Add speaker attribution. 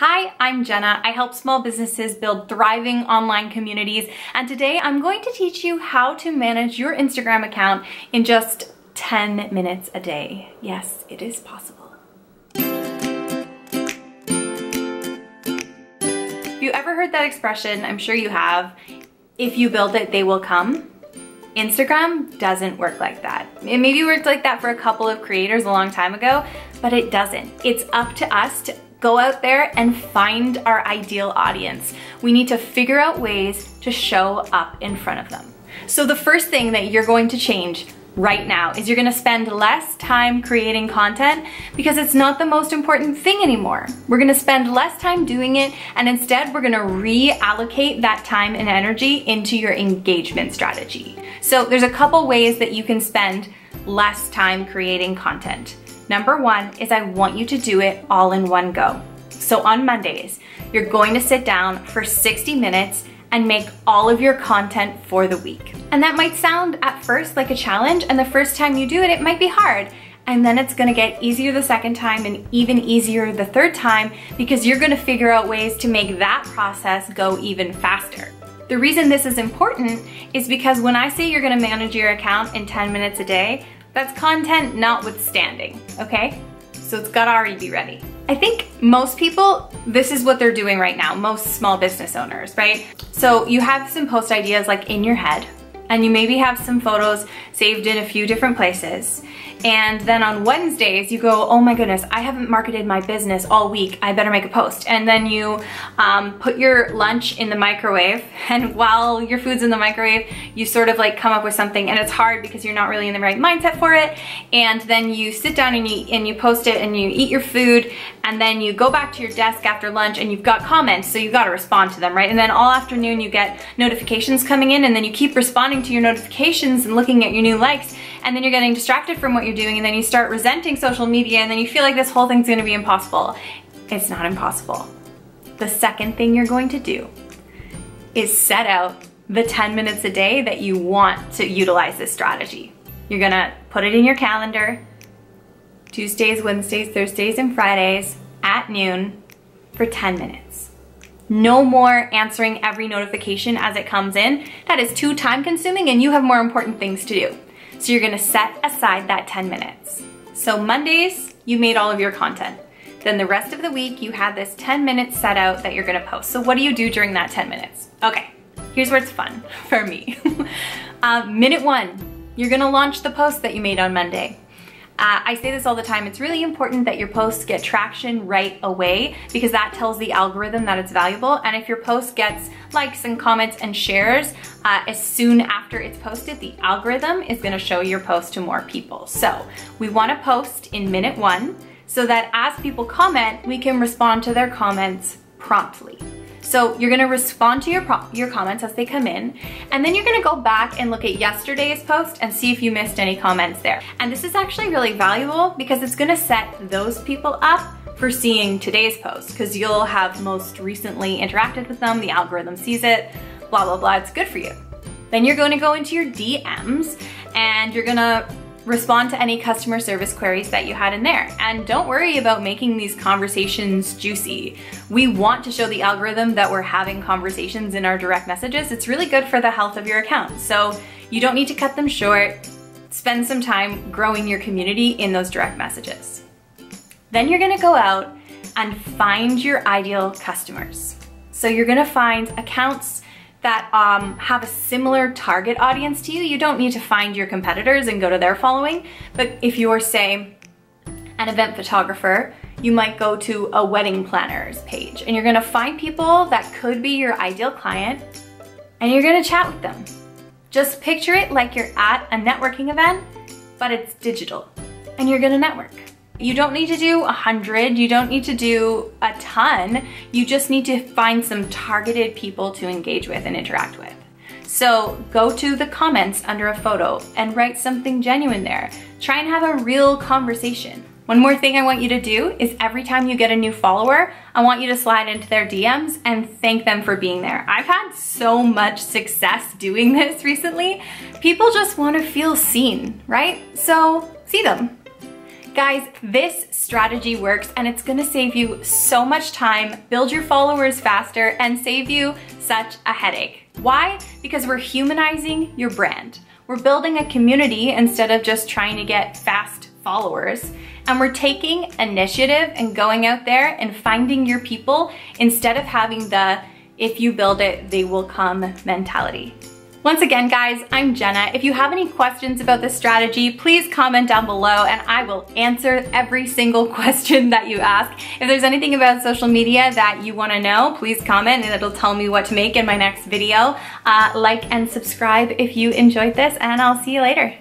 Speaker 1: Hi, I'm Jenna. I help small businesses build thriving online communities, and today I'm going to teach you how to manage your Instagram account in just 10 minutes a day. Yes, it is possible. Have you ever heard that expression? I'm sure you have. If you build it, they will come. Instagram doesn't work like that. It maybe worked like that for a couple of creators a long time ago, but it doesn't. It's up to us to go out there and find our ideal audience. We need to figure out ways to show up in front of them. So the first thing that you're going to change right now is you're gonna spend less time creating content because it's not the most important thing anymore. We're gonna spend less time doing it, and instead we're gonna reallocate that time and energy into your engagement strategy. So there's a couple ways that you can spend less time creating content. Number one is I want you to do it all in one go. So on Mondays, you're going to sit down for 60 minutes and make all of your content for the week. And that might sound at first like a challenge, and the first time you do it, it might be hard. And then it's gonna get easier the second time and even easier the third time because you're gonna figure out ways to make that process go even faster. The reason this is important is because when I say you're gonna manage your account in 10 minutes a day, that's content notwithstanding, okay? So it's gotta already be ready. I think most people, this is what they're doing right now, most small business owners, right? So you have some post ideas like in your head, and you maybe have some photos saved in a few different places. And then on Wednesdays, you go, oh my goodness, I haven't marketed my business all week, I better make a post. And then you put your lunch in the microwave, and while your food's in the microwave, you sort of like come up with something, and it's hard because you're not really in the right mindset for it. And then you sit down and you post it, and you eat your food, and then you go back to your desk after lunch, and you've got comments, so you've got to respond to them, right? And then all afternoon you get notifications coming in, and then you keep responding to your notifications and looking at your new likes, and then you're getting distracted from what you're doing, and then you start resenting social media, and then you feel like this whole thing's gonna be impossible. It's not impossible. The second thing you're going to do is set out the 10 minutes a day that you want to utilize this strategy. You're gonna put it in your calendar, Tuesdays, Wednesdays, Thursdays, and Fridays at noon for 10 minutes. No more answering every notification as it comes in. That is too time consuming, and you have more important things to do. So you're gonna set aside that 10 minutes. So Mondays, you made all of your content. Then the rest of the week, you had this 10 minutes set out that you're gonna post. So what do you do during that 10 minutes? Okay, here's where it's fun for me. Minute one, you're gonna launch the post that you made on Monday. I say this all the time, it's really important that your posts get traction right away because that tells the algorithm that it's valuable. And if your post gets likes and comments and shares as soon after it's posted, the algorithm is gonna show your post to more people. So we wanna post in minute one so that as people comment, we can respond to their comments promptly. So you're gonna respond to your comments as they come in, and then you're gonna go back and look at yesterday's post and see if you missed any comments there. And this is actually really valuable because it's gonna set those people up for seeing today's post because you'll have most recently interacted with them, the algorithm sees it, blah, blah, blah, it's good for you. Then you're gonna go into your DMs and you're gonna respond to any customer service queries that you had in there. And don't worry about making these conversations juicy. We want to show the algorithm that we're having conversations in our direct messages. It's really good for the health of your account. So you don't need to cut them short. Spend some time growing your community in those direct messages. Then you're gonna go out and find your ideal customers. So you're gonna find accounts that have a similar target audience to you. You don't need to find your competitors and go to their following, but if you're, say, an event photographer, you might go to a wedding planner's page, and you're gonna find people that could be your ideal client, and you're gonna chat with them. Just picture it like you're at a networking event, but it's digital, and you're gonna network. You don't need to do 100, you don't need to do a ton, you just need to find some targeted people to engage with and interact with. So go to the comments under a photo and write something genuine there. Try and have a real conversation. One more thing I want you to do is every time you get a new follower, I want you to slide into their DMs and thank them for being there. I've had so much success doing this recently. People just want to feel seen, right? So see them. Guys, this strategy works and it's gonna save you so much time, build your followers faster, and save you such a headache. Why? Because we're humanizing your brand. We're building a community instead of just trying to get fast followers. And we're taking initiative and going out there and finding your people instead of having the if you build it, they will come mentality. Once again, guys, I'm Jenna. If you have any questions about this strategy, please comment down below and I will answer every single question that you ask. If there's anything about social media that you wanna know, please comment and it'll tell me what to make in my next video. Like and subscribe if you enjoyed this, and I'll see you later.